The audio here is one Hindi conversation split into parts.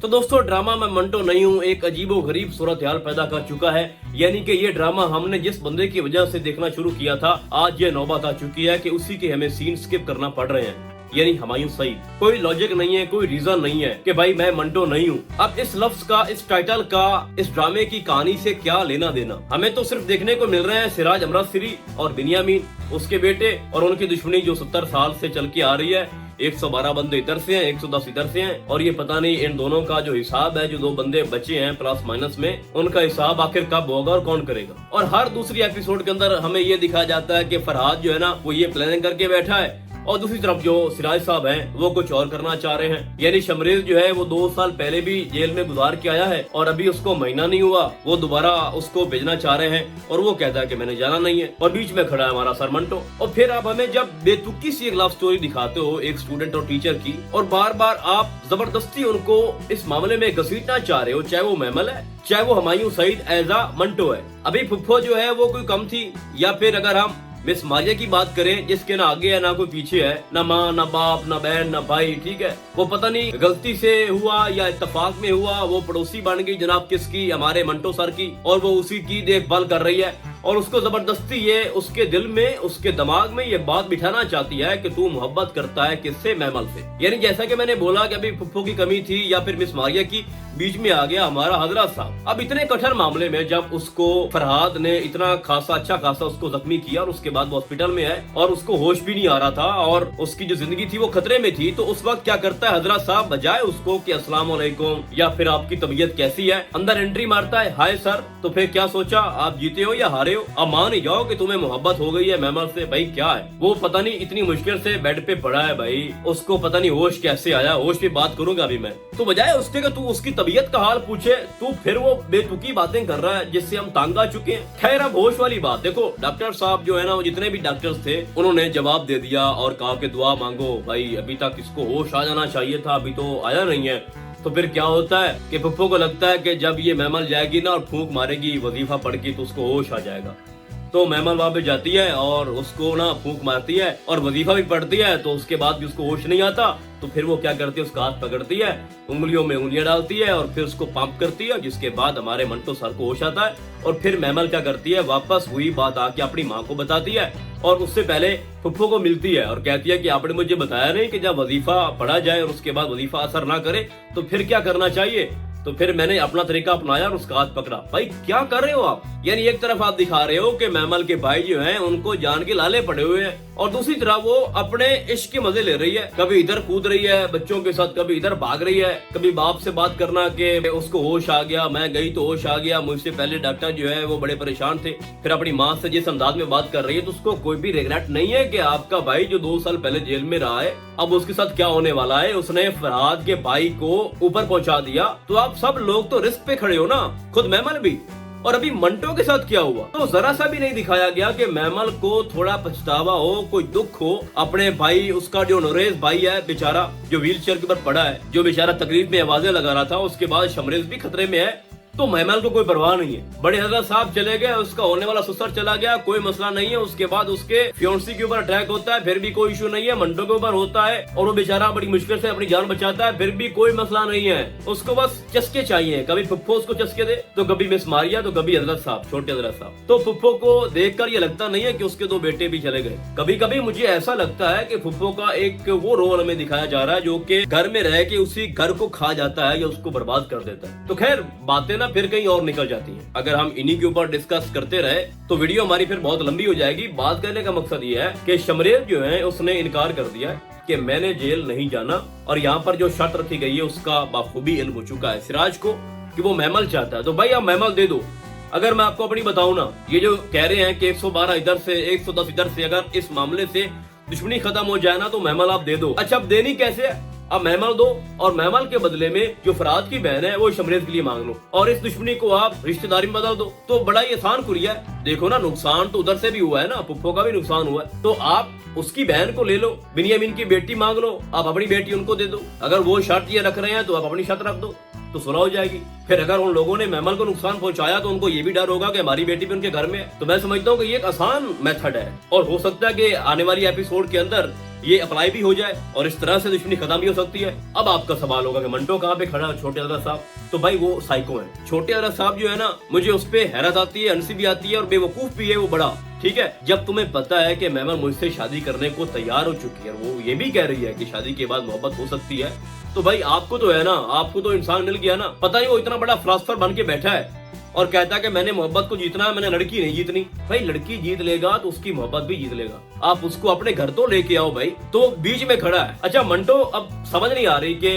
तो दोस्तों ड्रामा मैं मंटो नहीं हूँ एक अजीबो गरीब सूरत हाल पैदा कर चुका है। यानी कि ये ड्रामा हमने जिस बंदे की वजह से देखना शुरू किया था, आज ये नौबत आ चुकी है कि उसी के हमें सीन स्किप करना पड़ रहे हैं, यानी हुमायूं सईद। कोई लॉजिक नहीं है, कोई रीजन नहीं है कि भाई मैं मंटो नहीं हूँ। अब इस लफ्ज का, इस टाइटल का, इस ड्रामे की कहानी से क्या लेना देना। हमें तो सिर्फ देखने को मिल रहे हैं सिराज अमृतसरी और बिनियामीन उसके बेटे और उनकी दुश्मनी जो 70 साल से चल के आ रही है। 112 बंदे इधर से हैं, 110 इधर से हैं, और ये पता नहीं इन दोनों का जो हिसाब है, जो 2 बंदे बचे हैं प्लस माइनस में, उनका हिसाब आखिर कब होगा और कौन करेगा। और हर दूसरी एपिसोड के अंदर हमें ये दिखाया जाता है कि फरहाद जो है ना वो ये प्लानिंग करके बैठा है, और दूसरी तरफ जो सिराज साहब हैं वो कुछ और करना चाह रहे हैं। यानी शमरेज जो है वो 2 साल पहले भी जेल में गुजार के आया है और अभी उसको महीना नहीं हुआ, वो दोबारा उसको भेजना चाह रहे हैं और वो कहता है कि मैंने जाना नहीं है, और बीच में खड़ा है हमारा सर मंटो। और फिर आप हमें जब बेतुकी सी एक लव स्टोरी दिखाते हो एक स्टूडेंट और टीचर की, और बार बार आप जबरदस्ती उनको इस मामले में घसीटना चाह रहे हो, चाहे वो महमल है चाहे वो हुमायूं सईद एज आ मंटो है। अभी फुफ्फो जो है वो कोई कम थी, या फिर अगर हम मिस मारिया की बात करें जिसके ना आगे है ना कोई पीछे है, ना माँ ना बाप ना बहन ना भाई, ठीक है, वो पता नहीं गलती से हुआ या इत्तेफाक में हुआ, वो पड़ोसी बन गई जनाब किसकी, हमारे मंटो सर की, और वो उसी की देखभाल कर रही है, और उसको जबरदस्ती ये उसके दिल में, उसके दिमाग में ये बात बिठाना चाहती है कि तू मोहब्बत करता है किससे, महमल से। यानी जैसा कि मैंने बोला कि अभी फुफ्फो की कमी थी या फिर मिस मारिया की, बीच में आ गया हमारा हजरत साहब। अब इतने कठिन मामले में जब उसको फरहाद ने इतना खासा अच्छा खासा उसको जख्मी किया और उसके बाद वो हॉस्पिटल में है और उसको होश भी नहीं आ रहा था और उसकी जो जिंदगी थी वो खतरे में थी, तो उस वक्त क्या करता है हजरत साहब, बजाय उसको कि अस्सलाम वालेकुम या फिर आपकी तबीयत कैसी है, अंदर एंट्री मारता है, हाय सर। तो फिर क्या सोचा, आप जीते हो या हारे हो, अब मान ही जाओ कि तुम्हें मोहब्बत हो गई है महमल से। भाई क्या है, वो पता नहीं इतनी मुश्किल से बेड पे पड़ा है भाई, उसको पता नहीं होश कैसे आया, होश पे बात करूंगा अभी मैं। तो बजाय उसके कि तू उसकी तबीयत का हाल पूछे, तू फिर वो बेतुकी बातें कर रहा है जिससे हम तंग आ चुके हैं। खैर अब होश वाली बात देखो, डॉक्टर साहब जो है ना, वो जितने भी डॉक्टर्स थे उन्होंने जवाब दे दिया और कहा कि दुआ मांगो। भाई अभी तक इसको होश आ जाना चाहिए था, अभी तो आया नहीं है। तो फिर क्या होता है कि फुफ्फो को लगता है कि जब ये महमल जाएगी ना और फूंक मारेगी वजीफा पढ़ के तो उसको होश आ जाएगा। तो महमल वहां पे जाती है और उसको ना फूंक मारती है और वजीफा भी पढ़ती है, तो उसके बाद भी उसको होश नहीं आता। तो फिर वो क्या करती है, उसका हाथ पकड़ती है, उंगलियों में उंगलियां डालती है और फिर उसको पंप करती है, जिसके बाद हमारे मंटो सर को होश आता है। और फिर महमल क्या करती है, वापस हुई बात आके अपनी माँ को बताती है और उससे पहले फुफ्फो को मिलती है और कहती है कि आपने मुझे बताया नहीं कि जब वजीफा पढ़ा जाए और उसके बाद वजीफा असर ना करे तो फिर क्या करना चाहिए। तो फिर मैंने अपना तरीका अपनाया और उसका हाथ पकड़ा। भाई क्या कर रहे हो आप, यानी एक तरफ आप दिखा रहे हो कि महमल के भाई जो हैं उनको जान के लाले पड़े हुए हैं, और दूसरी तरफ वो अपने इश्क के मजे ले रही है, कभी इधर कूद रही है बच्चों के साथ, कभी इधर भाग रही है, कभी बाप से बात करना कि उसको होश आ गया, मैं गई तो होश आ गया, मुझसे पहले डॉक्टर जो है वो बड़े परेशान थे। फिर अपनी माँ से जिस अंदाज में बात कर रही है, तो उसको कोई भी रिग्रेट नहीं है कि आपका भाई जो 2 साल पहले जेल में रहा है अब उसके साथ क्या होने वाला है, उसने फरहाद के भाई को ऊपर पहुंचा दिया। तो आप सब लोग तो रिस्क पे खड़े हो ना, खुद महमल भी। और अभी मंटो के साथ क्या हुआ, तो जरा सा भी नहीं दिखाया गया कि महमल को थोड़ा पछतावा हो, कोई दुख हो अपने भाई, उसका जो नोरेज भाई है बेचारा जो व्हील चेयर के ऊपर पड़ा है, जो बेचारा तकलीफ में आवाजें लगा रहा था, उसके बाद शमरेज भी खतरे में है, तो महमल को कोई परवाह नहीं है। बड़े हजरत साहब चले गए, उसका होने वाला ससुर चला गया, कोई मसला नहीं है। उसके बाद उसके फियोंसी के ऊपर अटैक होता है, फिर भी कोई इशू नहीं है। मंटो के ऊपर होता है और वो बेचारा बड़ी मुश्किल से अपनी जान बचाता है, फिर भी कोई मसला नहीं है। उसको बस चस्के चाहिए, कभी फुफ्फो उसको चस्के दे, तो कभी मिस मारिया, तो कभी हजरत साहब, छोटे हजरत साहब। तो फुफ्फो को देखकर ये लगता नहीं है कि उसके 2 बेटे भी चले गए। कभी कभी मुझे ऐसा लगता है कि फुफ्फो का एक वो रोल हमें दिखाया जा रहा है जो कि घर में रह के उसी घर को खा जाता है या उसको बर्बाद कर देता है। तो खैर बातें ना फिर कहीं और निकल जाती हैं। अगर हम इन्हीं के ऊपर डिस्कस करते रहे तो वीडियो हमारी फिर बहुत लंबी हो जाएगी। बात करने का मकसद ये है कि शमरेज जो है उसने इनकार कर दिया कि मैंने जेल नहीं जाना, और यहाँ पर जो शर्त रखी गई है उसका बाखूबी इल्म हो चुका है सिराज को कि वो महमल चाहता है। तो भाई आप महमल दे दो। अगर मैं आपको अपनी बताऊं ना, ये जो कह रहे हैं कि 112 इधर से 110 इधर से, अगर इस मामले से दुश्मनी खत्म हो जाए ना तो महमल आप दे दो। अच्छा अब देनी कैसे, अब महमल दो और महमल के बदले में जो फरहाद की बहन है वो शमरेज के लिए मांग लो, और इस दुश्मनी को आप रिश्तेदारी में बदल दो। तो बड़ा ही आसान कुरिया है। देखो ना, नुकसान तो उधर से भी हुआ है ना, फुफ्फो का भी नुकसान हुआ है, तो आप उसकी बहन को ले लो, बिनियामीन की बेटी मांग लो, आप अपनी बेटी उनको दे दो। अगर वो शर्त ये रख रहे हैं तो आप अपनी शर्त रख दो, तो सुलह हो जाएगी। फिर अगर उन लोगों ने महमल को नुकसान पहुंचाया तो उनको ये भी डर होगा कि हमारी बेटी भी उनके घर में है। तो मैं समझता हूँ कि ये एक आसान मेथड है, और हो सकता है कि आने वाली एपिसोड के अंदर ये अप्लाई भी हो जाए और इस तरह से दुश्मनी खत्म भी हो सकती है। अब आपका सवाल होगा कि मंटो कहाँ पे खड़ा है छोटे हजरत साहब? तो भाई वो साइको है। छोटे हजरत साहब जो है ना, मुझे उस पे हैरत आती है, हंसी भी आती है और बेवकूफ भी है वो बड़ा। ठीक है, जब तुम्हें पता है कि मेमल मुझसे शादी करने को तैयार हो चुकी है, वो ये भी कह रही है कि शादी के बाद मोहब्बत हो सकती है, तो भाई आपको तो है ना, आपको तो इंसान मिल गया ना। पता ही वो इतना बड़ा फिलोसोफर बन के बैठा है और कहता है कि मैंने मोहब्बत को जीतना है, मैंने लड़की नहीं जीतनी। भाई लड़की जीत लेगा तो उसकी मोहब्बत भी जीत लेगा। आप उसको अपने घर तो लेके आओ भाई, तो बीच में खड़ा है। अच्छा मंटो, अब समझ नहीं आ रही कि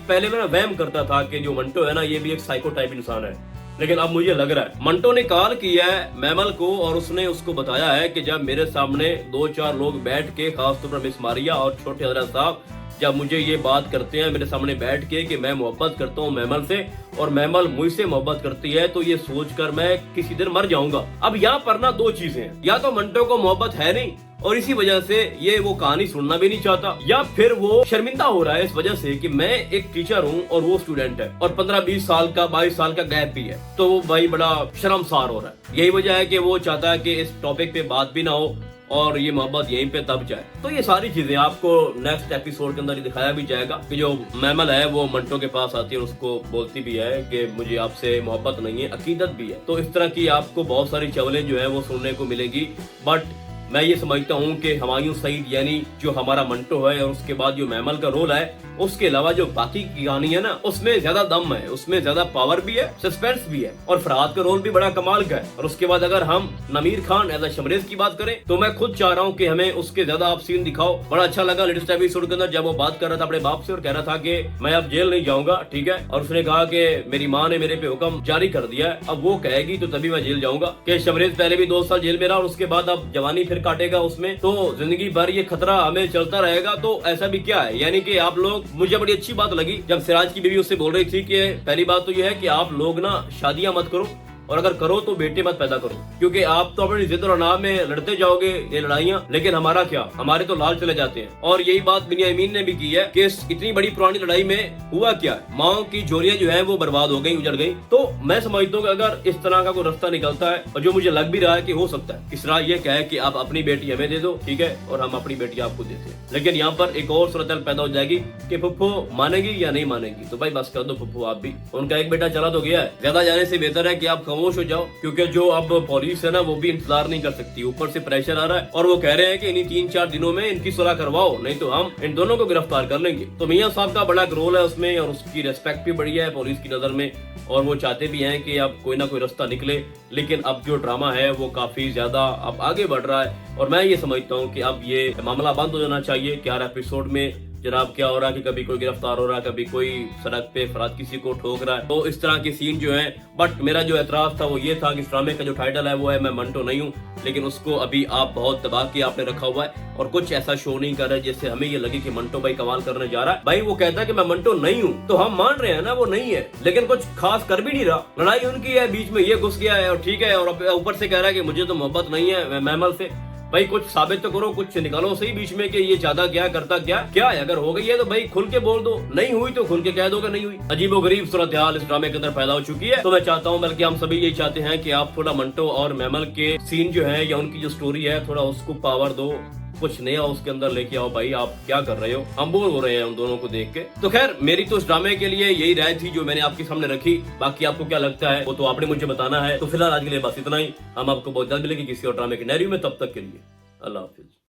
पहले मैं वहम करता था कि जो मंटो है ना, ये भी एक साइको टाइप इंसान है, लेकिन अब मुझे लग रहा है मंटो ने कॉल किया है मेमल को और उसने उसको बताया है कि जब मेरे सामने 2-4 लोग बैठ के, खासतौर पर मिस मारिया और छोटे हजरत साहब, जब मुझे ये बात करते हैं मेरे सामने बैठ के कि मैं मोहब्बत करता हूँ मेमल से और मेमल मुझसे मोहब्बत करती है, तो ये सोचकर मैं किसी दिन मर जाऊंगा। अब यहाँ पर ना दो चीजें हैं, या तो मंटो को मोहब्बत है नहीं और इसी वजह से ये वो कहानी सुनना भी नहीं चाहता, या फिर वो शर्मिंदा हो रहा है इस वजह से कि मैं एक टीचर हूँ और वो स्टूडेंट है और 15-20 साल का 22 साल का गैप भी है, तो वो भाई बड़ा शर्मसार हो रहा है। यही वजह है कि वो चाहता है कि इस टॉपिक पे बात भी ना हो और ये मोहब्बत यहीं पे दब जाए। तो ये सारी चीजें आपको नेक्स्ट एपिसोड के अंदर ही दिखाया भी जाएगा कि जो मेमल है वो मंटो के पास आती है और उसको बोलती भी है कि मुझे आपसे मोहब्बत नहीं है, अकीदत भी है। तो इस तरह की आपको बहुत सारी चवलें जो है वो सुनने को मिलेगी। बट मैं ये समझता हूँ कि हुमायूं सईद यानी जो हमारा मंटो है और उसके बाद जो मेमल का रोल है, उसके अलावा जो बाकी की कहानी है ना, उसमें ज्यादा दम है, उसमें ज्यादा पावर भी है, सस्पेंस भी है और फरहाद का रोल भी बड़ा कमाल का है। और उसके बाद अगर हम नमीर खान एज शमरेज की बात करें तो मैं खुद चाह रहा हूँ कि हमें उसके ज्यादा आप सीन दिखाओ। बड़ा अच्छा लगा लेटेस्ट एपिसोड के अंदर जब वो बात कर रहा था अपने बाप से और कह रहा था कि मैं अब जेल नहीं जाऊंगा, ठीक है, और उसने कहा कि मेरी माँ ने मेरे पे हुक्म जारी कर दिया है, अब वो कहेगी तो तभी मैं जेल जाऊंगा। कि शमरेज पहले भी 2 साल जेल में रहा और उसके बाद अब जवानी फिर काटेगा उसमें, तो जिंदगी भर ये खतरा हमें चलता रहेगा। तो ऐसा भी क्या है, यानी कि आप लोग, मुझे बड़ी अच्छी बात लगी जब सिराज की बीवी उससे बोल रही थी कि पहली बात तो ये है कि आप लोग ना शादियां मत करो और अगर करो तो बेटे मत पैदा करो, क्योंकि आप तो अपनी जिद और अनाह में लड़ते जाओगे ये लड़ाइयां, लेकिन हमारा क्या, हमारे तो लाल चले जाते हैं। और यही बात बिन्यामीन ने भी की है कि इस इतनी बड़ी पुरानी लड़ाई में हुआ क्या है, माओ की जोरियां जो है वो बर्बाद हो गई, उजड़ गई। तो मैं समझता हूँ कि अगर इस तरह का कोई रास्ता निकलता है, और जो मुझे लग भी रहा है कि हो सकता है, इस तरह ये कहे कि आप अपनी बेटी हमें दे दो, ठीक है, और हम अपनी बेटी आपको देते हैं, लेकिन यहाँ पर एक और सूरत पैदा हो जाएगी कि फुफ्फो मानेगी या नहीं मानेगी। तो भाई बस कर दो फुफ्फो आप भी, उनका एक बेटा चला तो गया है, ज्यादा जाने से बेहतर है कि आप खामोश हो जाओ, क्योंकि जो अब पुलिस है ना वो भी इंतजार नहीं कर सकती, ऊपर से प्रेशर आ रहा है और वो कह रहे हैं कि इन्हीं 3-4 दिनों में इनकी सुलह करवाओ, नहीं तो हम इन दोनों को गिरफ्तार कर लेंगे। तो मियां साहब का बड़ा रोल है उसमें और उसकी रेस्पेक्ट भी बढ़िया है पुलिस की नजर में, और वो चाहते भी हैं कि अब कोई ना कोई रास्ता निकले। लेकिन अब जो ड्रामा है वो काफी ज्यादा अब आगे बढ़ रहा है और मैं ये समझता हूँ कि अब ये मामला बंद हो जाना चाहिए कि हर एपिसोड में जनाब क्या हो रहा है कि कभी कोई गिरफ्तार हो रहा है, कभी कोई सड़क पे फराद किसी को ठोक रहा है, तो इस तरह के सीन जो हैं। बट मेरा जो एतराज था वो ये था कि इस ड्रामे का जो टाइटल है वो है मैं मंटो नहीं हूँ, लेकिन उसको अभी आप बहुत दबा के आपने रखा हुआ है और कुछ ऐसा शो नहीं कर रहा है जिससे हमें ये लगे कि मंटो भाई कमाल करने जा रहा है। भाई वो कहता है कि मैं मंटो नहीं हूँ, तो हम मान रहे हैं ना वो नहीं है, लेकिन कुछ खास कर भी नहीं रहा। लड़ाई उनकी है, बीच में ये घुस गया है और ठीक है, और ऊपर से कह रहा है कि मुझे तो मोहब्बत नहीं है मेमल से। भाई कुछ साबित तो करो, कुछ निकालो सही बीच में कि ये ज्यादा क्या करता क्या है। अगर हो गई है तो भाई खुल के बोल दो, नहीं हुई तो खुल के कह दो कि नहीं हुई। अजीबोगरीब सूरत हाल इस ड्रामे के अंदर पैदा हो चुकी है। तो मैं चाहता हूँ, बल्कि हम सभी यही चाहते हैं कि आप थोड़ा मंटो और मेमल के सीन जो है या उनकी जो स्टोरी है थोड़ा उसको पावर दो, कुछ नया उसके अंदर लेके आओ। भाई आप क्या कर रहे हो, हम बोर हो रहे हैं उन दोनों को देख के। तो खैर मेरी तो इस ड्रामे के लिए यही राय थी जो मैंने आपके सामने रखी। बाकी आपको क्या लगता है वो तो आपने मुझे बताना है। तो फिलहाल आज के लिए बस इतना ही, हम आपको बहुत जल्द मिलेंगे किसी और ड्रामे के नैरियो में। तब तक के लिए अल्लाह हाफिज।